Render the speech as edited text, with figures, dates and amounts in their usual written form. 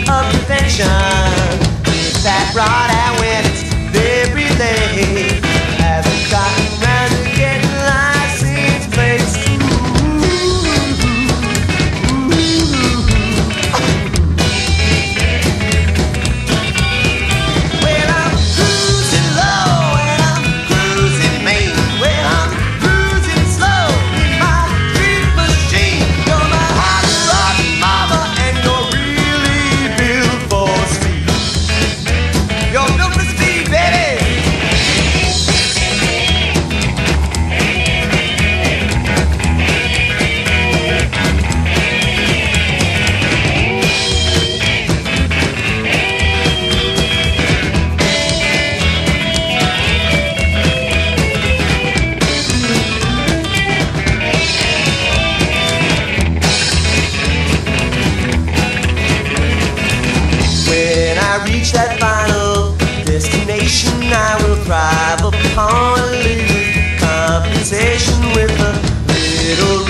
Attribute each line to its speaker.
Speaker 1: of prevention. It's that rod and when it's very late, haven't gotten round to getting license plates. Well, I'm cruising low and I'm cruising main. Well, I'm cruising slow in my dream machine. You're my hot rod mama and you're really built for speed. You're built for speed, baby. When I reach that final destination, I will thrive upon a little compensation with a little